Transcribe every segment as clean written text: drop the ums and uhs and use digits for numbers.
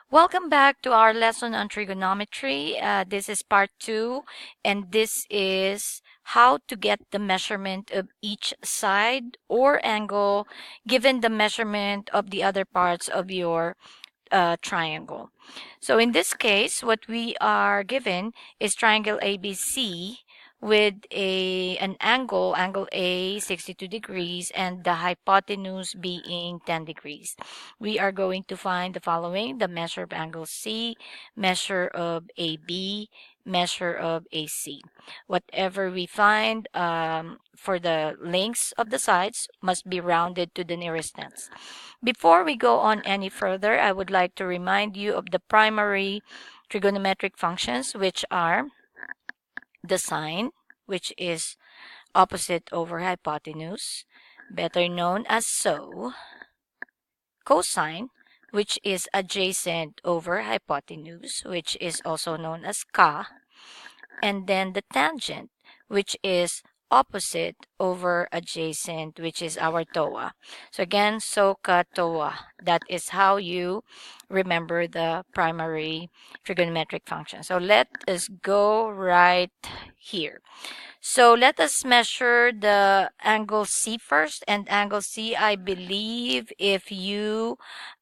Welcome back to our lesson on trigonometry. This is part 2, and this is how to get the measurement of each side or angle given the measurement of the other parts of your triangle. So in this case, what we are given is triangle ABC with an angle A 62 degrees and the hypotenuse being 10 degrees. We are going to find the following: the measure of angle C, measure of AB, measure of AC. Whatever we find for the lengths of the sides must be rounded to the nearest tenths. Before we go on any further, I would like to remind you of the primary trigonometric functions, which are the sine, which is opposite over hypotenuse, better known as SO, cosine, which is adjacent over hypotenuse, which is also known as ka, and then the tangent, which is opposite over adjacent, which is our TOA. So again, SOHCA TOA. That is how you remember the primary trigonometric function. So let us go right here. So let us measure the angle C first. And angle C, I believe if you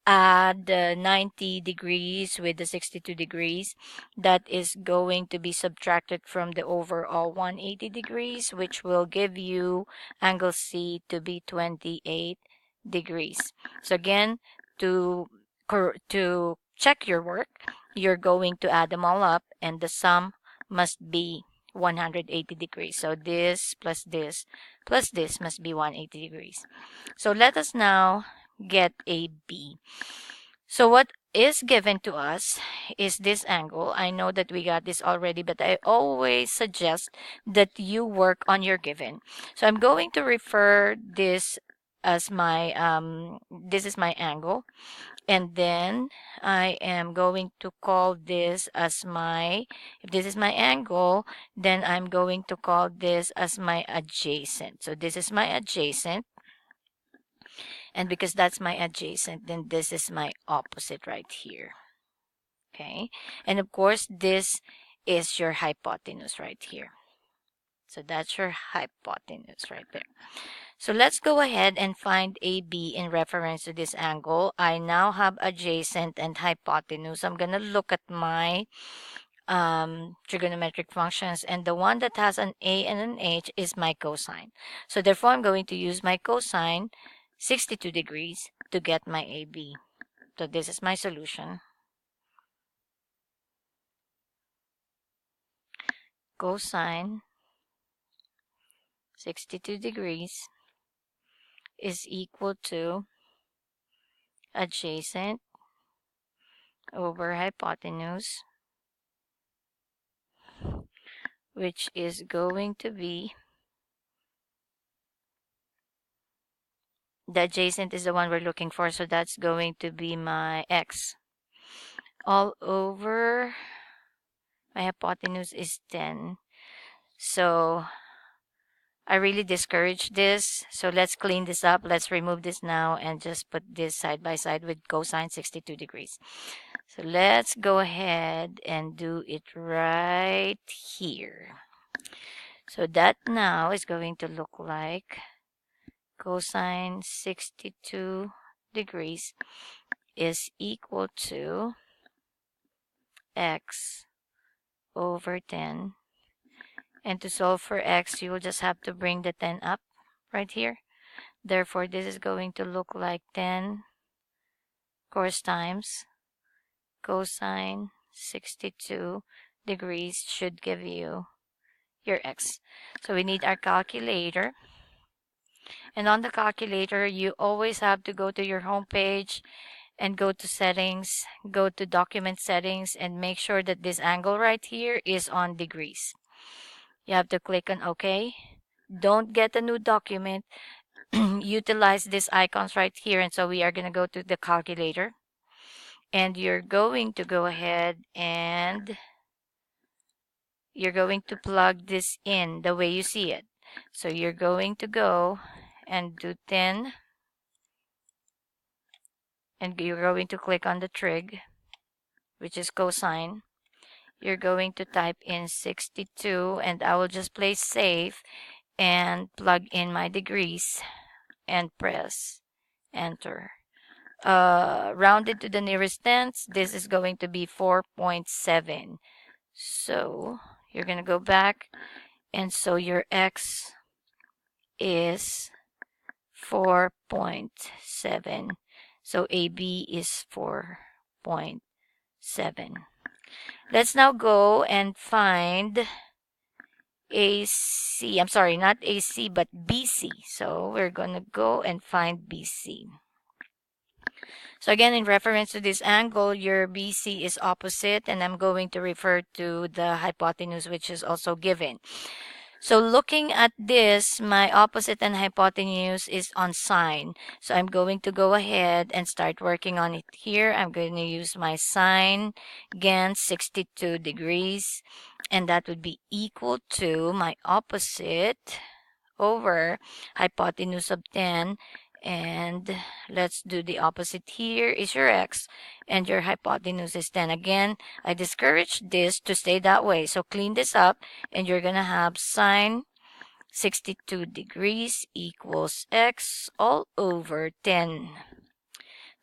add 90 degrees with the 62 degrees, that is going to be subtracted from the overall 180 degrees, which will give you angle C to be 28 degrees. So again, to check your work, you're going to add them all up, and the sum must be 180 degrees. So this plus this plus this must be 180 degrees. So let us now get a B. So what is given to us is this angle. I know that we got this already, but I always suggest that you work on your given. So I'm going to refer this as my this is my angle, and then I am going to call this as my, if this is my angle, then I'm going to call this as my adjacent. So this is my adjacent, and because that's my adjacent, then this is my opposite right here. Okay, and of course this is your hypotenuse right here. So that's your hypotenuse right there. So let's go ahead and find AB in reference to this angle. I now have adjacent and hypotenuse. I'm going to look at my trigonometric functions, and the one that has an A and an H is my cosine. So therefore, I'm going to use my cosine 62 degrees to get my AB. So this is my solution. Cosine 62 degrees is equal to adjacent over hypotenuse, which is going to be, the adjacent is the one we're looking for, so that's going to be my x. All over my hypotenuse is 10. So I really discourage this. So let's clean this up. Let's remove this now and just put this side by side with cosine 62 degrees. So let's go ahead and do it right here. So that now is going to look like cosine 62 degrees is equal to x over 10. And to solve for x, you will just have to bring the 10 up right here. Therefore, this is going to look like 10 course times cosine 62 degrees should give you your x. So we need our calculator. And on the calculator, you always have to go to your home page and go to settings, go to document settings, and make sure that this angle right here is on degrees. You have to click on OK. Don't get a new document. Utilize these icons right here. And so we are going to go to the calculator. And you're going to go ahead and you're going to plug this in the way you see it. So you're going to go and do 10. And you're going to click on the trig. which is cosine, you're going to type in 62, and I will just play safe and plug in my degrees and press enter. Rounded to the nearest tenths, this is going to be 4.7. So you're going to go back, and so your x is 4.7. So AB is 4.7. Let's now go and find AC. I'm sorry, not AC, but BC. So we're going to go and find BC. So again, in reference to this angle, your BC is opposite, and I'm going to refer to the hypotenuse, which is also given. So looking at this, my opposite and hypotenuse is on sine. So I'm going to go ahead and start working on it here. I'm going to use my sine, again, 62 degrees. And that would be equal to my opposite over hypotenuse of 10. And let's do the opposite here is your x, and your hypotenuse is 10. Again, I discourage this to stay that way. So clean this up, and you're going to have sine 62 degrees equals x all over 10.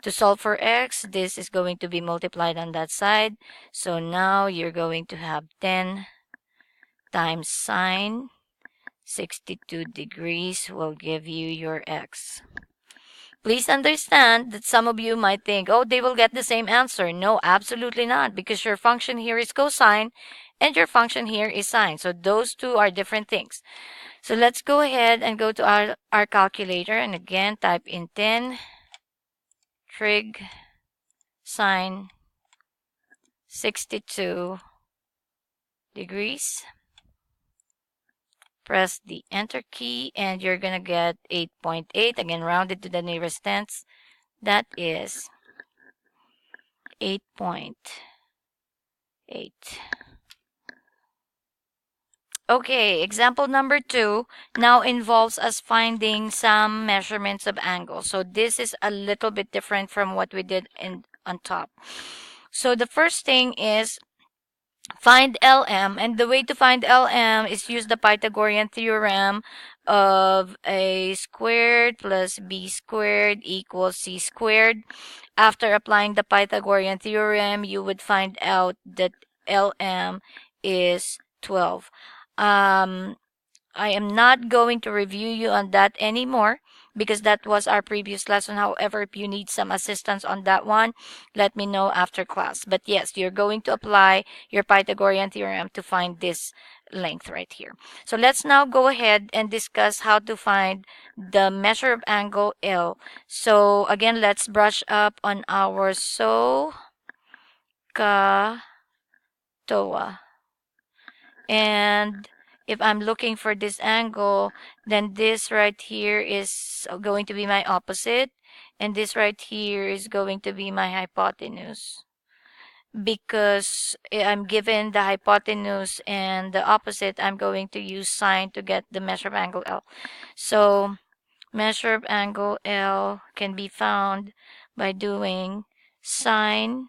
To solve for x, this is going to be multiplied on that side. So now you're going to have 10 times sine 62 degrees will give you your x. Please understand that some of you might think, oh, they will get the same answer. No, absolutely not, because your function here is cosine and your function here is sine. So those two are different things. So let's go ahead and go to our calculator, and again type in 10 trig sine 62 degrees. Press the enter key, and you're going to get 8.8. Again, rounded to the nearest tenths. That is 8.8. Okay, example number 2 now involves us finding some measurements of angles. So this is a little bit different from what we did on top. So the first thing is find LM, and the way to find LM is use the Pythagorean theorem of a squared plus b squared equals c squared. After applying the Pythagorean theorem, you would find out that LM is 12. I am not going to review you on that anymore because that was our previous lesson. However, if you need some assistance on that one, let me know after class. But yes, you're going to apply your Pythagorean theorem to find this length right here. So let's now go ahead and discuss how to find the measure of angle L. So again, let's brush up on our SOHCAHTOA. And if I'm looking for this angle, then this right here is going to be my opposite, and this right here is going to be my hypotenuse. Because I'm given the hypotenuse and the opposite, I'm going to use sine to get the measure of angle L. So measure of angle L can be found by doing sine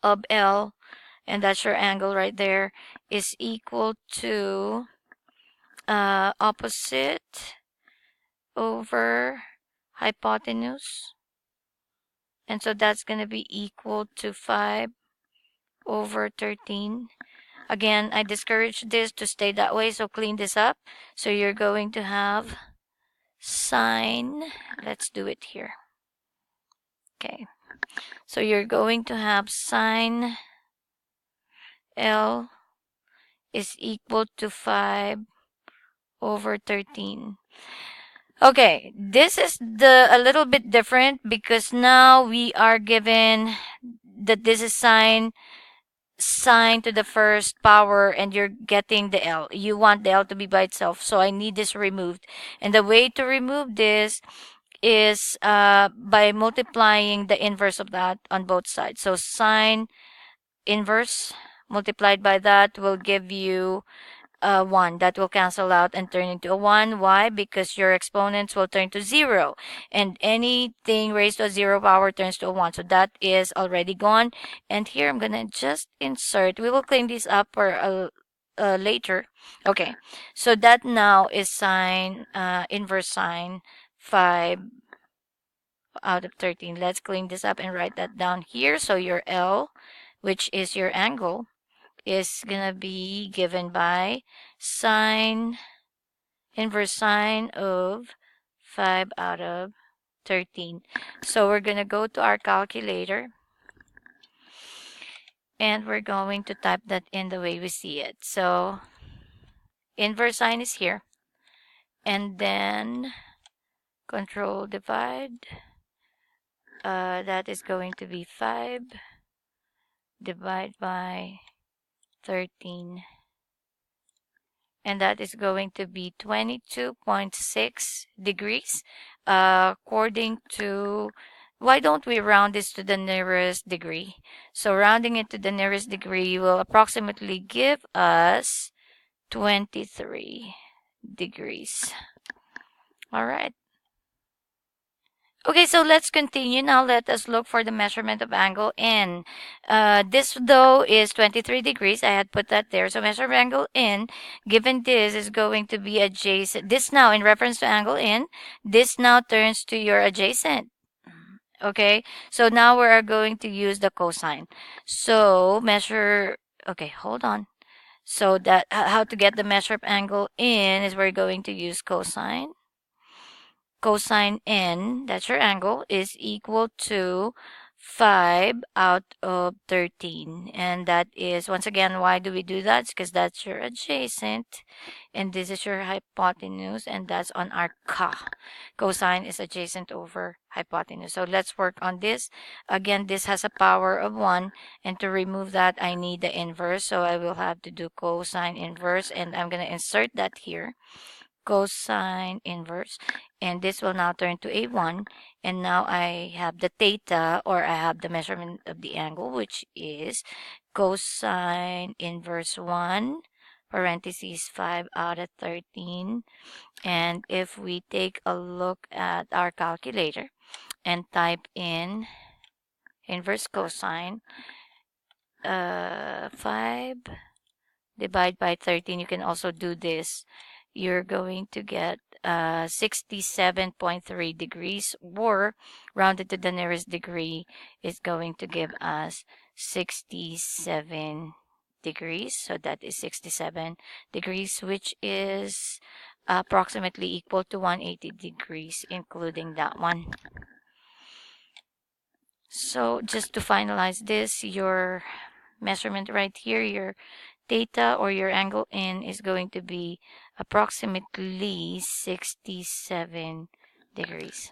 of L, and that's your angle right there, is equal to opposite over hypotenuse. And so that's going to be equal to 5 over 13. Again, I discourage this to stay that way, so clean this up. So you're going to have sine, let's do it here. Okay, so you're going to have sine L is equal to 5 over 13. Okay, this is a little bit different because now we are given that this is sine to the first power, and you're getting the L. You want the L to be by itself, so I need this removed. And the way to remove this is by multiplying the inverse of that on both sides. So sine inverse multiplied by that will give you 1. That will cancel out and turn into a 1. Why? Because your exponents will turn to 0. And anything raised to a 0 power turns to a 1. So that is already gone. And here I'm going to just insert. We will clean this up for later. Okay. So that now is inverse sine 5 out of 13. Let's clean this up and write that down here. So your L, which is your angle, is gonna be given by sine inverse sine of 5 out of 13. So we're gonna go to our calculator and we're going to type that in the way we see it. So inverse sine is here, and then control divide. That is going to be 5 divided by 13, and that is going to be 22.6 degrees. According to, why don't we round this to the nearest degree? So rounding it to the nearest degree will approximately give us 23 degrees. All right. Okay, so let's continue. Now let us look for the measurement of angle N. This though is 23 degrees. I had put that there. So measure of angle N, given this, is going to be adjacent. This now, in reference to angle N, this now turns to your adjacent. Okay, so now we are going to use the cosine. So measure, okay, hold on. So that how to get the measure of angle N is we're going to use cosine. Cosine N, that's your angle, is equal to 5 out of 13. And that is, once again, why do we do that? It's because that's your adjacent, and this is your hypotenuse, and that's on our ka. Cosine is adjacent over hypotenuse. So let's work on this. Again, this has a power of 1, and to remove that, I need the inverse. So I will have to do cosine inverse, and I'm going to insert that here. Cosine inverse, and this will now turn to a1, and now I have the theta, or I have the measurement of the angle, which is cosine inverse 1 parentheses 5 out of 13. And if we take a look at our calculator and type in inverse cosine, 5 divide by 13, you can also do this. You're going to get 67.3 degrees, or rounded to the nearest degree is going to give us 67 degrees. So that is 67 degrees, which is approximately equal to 180 degrees, including that one. So just to finalize this, your measurement right here, your theta or your angle N, is going to be approximately 67 degrees.